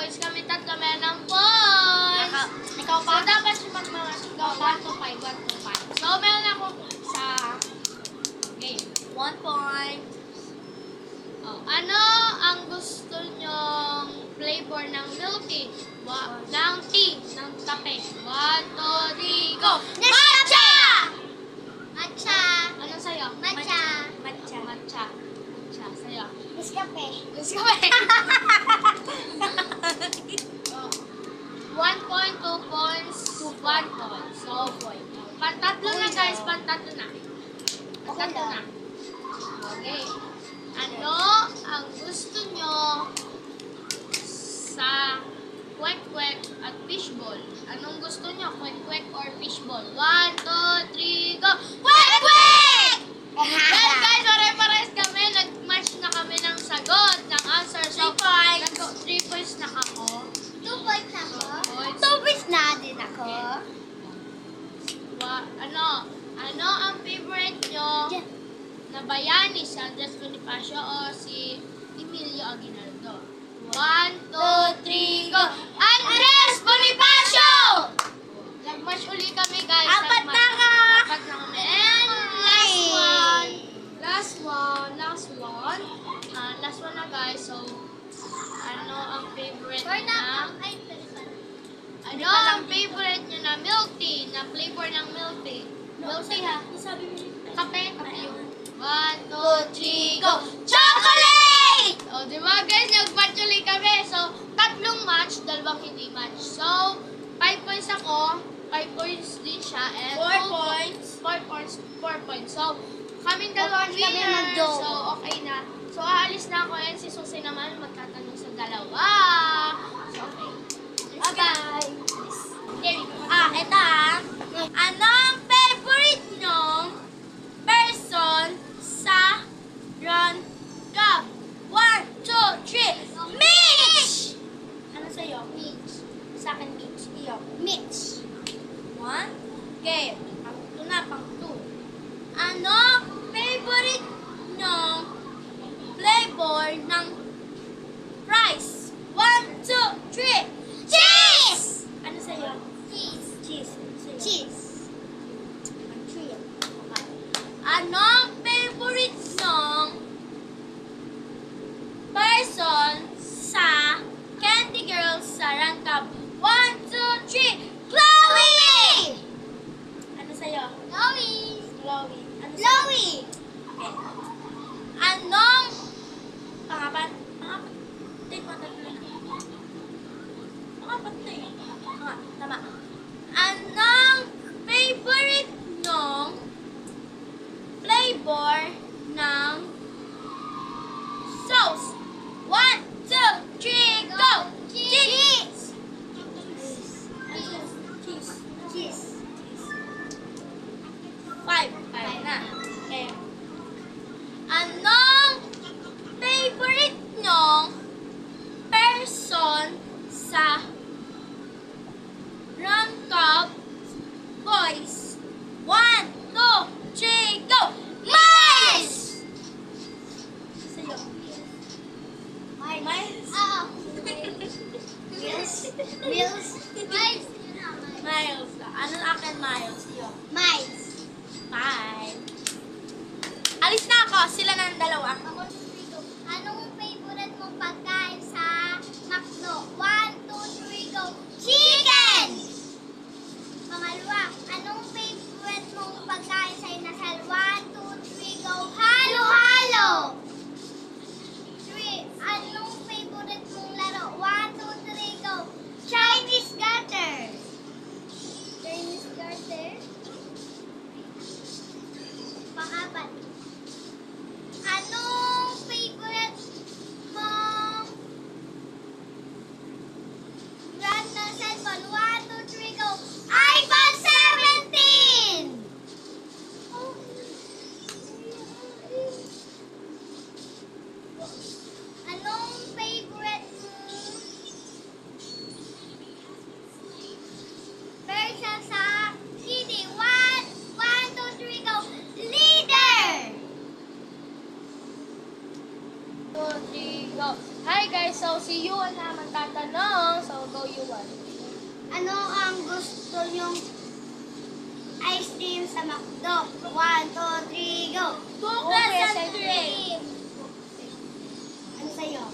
points. Kami tatlo meron ng points. Ikaw pa? So, dapat siya ikaw 1 to 5, 1 to 5. So, meron ako sa game. 1 point. Oh, ano ang gusto nyong flavor ng milk tea? Ng tea, ng kape. 1, 2, 3, go! Matcha! Matcha. Anong sa'yo? Matcha. Matcha. Matcha. Matcha. Sa'yo? Nescafe. Gusto ko eh. 1 point, 2 points, 1 point. So, pantatlo na guys, pantatlo na. Pantatlo na. Okay. Ano ang gusto nyo sa kwek-kwek at fishball? Anong gusto nyo? Kwek-kwek or fishball? 1, 2, 3, go! Kwek-kwek! Well guys, pare-pares kami. Nag-match na kami ng sagot, ng answer. So, 3 points na ako. 2 points ako. Points. 2 points na din ako. Ano ang favorite nyo na bayani, si Andres Bonifacio o si Emilio Aguinaldo? 1, 2, 3, go! Andres Bonifacio! Nag-match uli kami guys. Apat na ka! Apat na kami. And last one na guys. So, ano ang favorite na? Ano ang favorite nyo na milk tea? Na flavor ng milk tea? Milk tea ha? Kape? Kape yun. 1, 2, 3, go! Chocolate! O, di ba guys? Nag-match ulit kami. So, tatlong match, dalawang hindi match. So, 5 points ako, 5 points din siya, and 4 points. 4 points. So, kaming dalawang points kami winner. mag-double. So, okay na. So, aalis na ako, and si Susie naman magtatanong sa dalawa. So, okay. Bye-bye. Okay. Ito Anong favorite nyong person sa Run Cup? 1, 2, 3. Mitch! Ano sa'yo? Mitch. Sa akin, Mitch. Iyo. Mitch. 1. Okay. Ito na, pang 2. Ano favorite nyong flavor ng fries? 1, 2, 3. Cheese! Ano sa'yo? Cheese. Cheese. Ano sa'yo? Cheese. Ang 3. Okay. Anong favorite nyong person sa Candy Girls sa Run Cup? 1, 2, 3. Chloe! Ano sa'yo? Chloe! Chloe. Ano sa'yo? Chloe! Okay. Anong pangapat? Pangapat. Take one, tatlo na. Pangapat na eh. Tama. Anong favorite nyong flavor ng sauce? 1, 2, 3, go! Cheese! Cheese. Cheese. 5 na. Okay. Anong favorite nyong person sa Run Cup Boys? 1, 2, 3, go! Miles! Sa'yo. Miles? Oo. Miles? Miles? Miles? Miles. Ano akin, Miles? Sa'yo. Miles. 5. Alis na ako. Sila na ang dalawa. Ako dito. Anong favorite mong pagkain sa McDo? 1, 2, 3, go! Chicken! Pangalawa, anong favorite mong pagkain sa inasal? 1, 2, 3, go! Halo-halo! 3, anong favorite mong laro? 1, 2, 3, go! Chinese garter! Chinese garter? Pang-apat. Anong go. Hi guys, so si Yuan na magtatanong. So go Yuan. Ano ang gusto nyong ice cream sa McDo? 1, 2, 3, go! Cookies and cream. Ano sa'yo?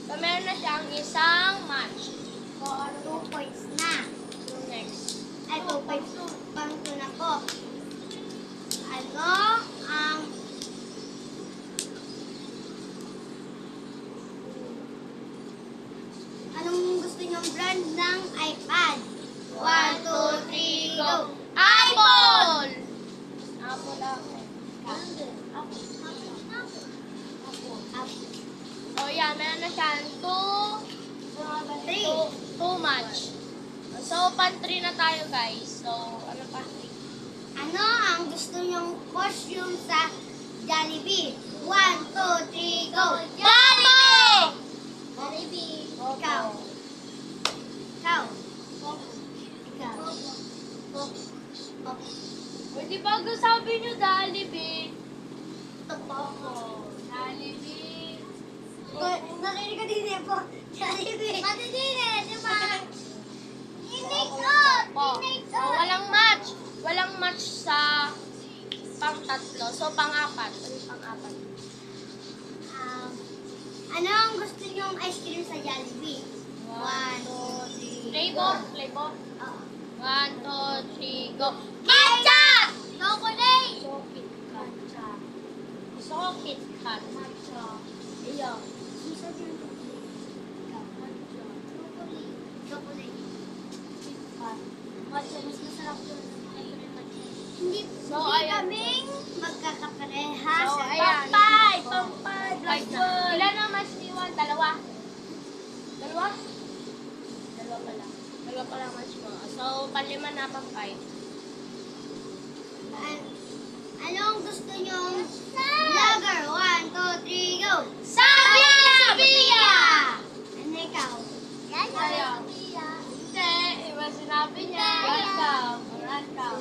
So meron na siyang isang match. O, 2 points na. Yung next. Ay, 2 points. Pang 2 na po. Ano ang anong gusto nyong brand ng iPad? 1, 2, 3, go! Apple! Apple ako. So yeah, meron na siyang two match. So pan 3 na tayo guys. So ano pa? Ano ang gusto nyong costume sa Jollibee? 1, 2, 3, go! Jollibee! Jollibee. Opo. Ikaw. Ikaw. Ikaw. Pwede ba sabi nyo Jollibee? Jollibee. Nakinig ka din eh po. Jollibee. Pati din eh, di ba? Inig ko! Opo. Inig So ko! walang match. Walang match sa pang-tatlo. So pang-apat. Ano yung pang-apat? Ano ang gusto nyong ice cream sa Jollibee? 1, 2, 3, Flavor? Flavor? Oo. 1, 2, 3, go. Ketchup! Chocolate! Sokit kat. Sokit kat. Iyo. Chocolate. Matcha, mas masarap yun. Hindi, So, hindi ayan. kaming magkakaparehas. So, ayan. Pampay! Five na. Ilan na match ni Juan? Dalawa? Dalawa? Dalawa pa lang. Dalawa pa lang match mo. So, panlima na pang 5. Ano ang gusto nyong vlogger? 1, 2, 3, go! Sabia! Sabia! Ano ikaw? Ayaw. Hindi. Iba sinabi niya. Rankaw. Rankaw.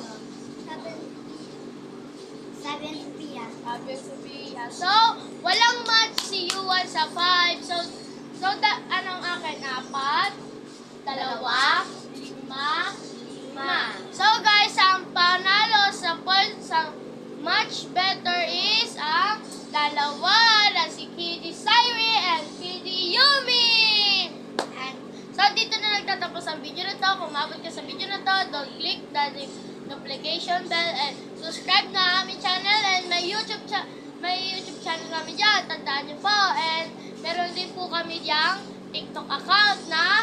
Sabi ng Sophia. Sabi ng Sophia. So, walang match si Yuan sa 5. So anong akin? 4, 2, 5, 5. So, guys, ang panalo sa points sa much better is ang dalawa na si Kiddy Sairi and Kiddy Yumi. And, so, dito na nagtatapos ang video na to. Kung mabot ka sa video na to, don't click the notification bell and subscribe na aming channel and may YouTube channel kami dyan. Tandaan nyo po. And meron din po kami diyang TikTok account na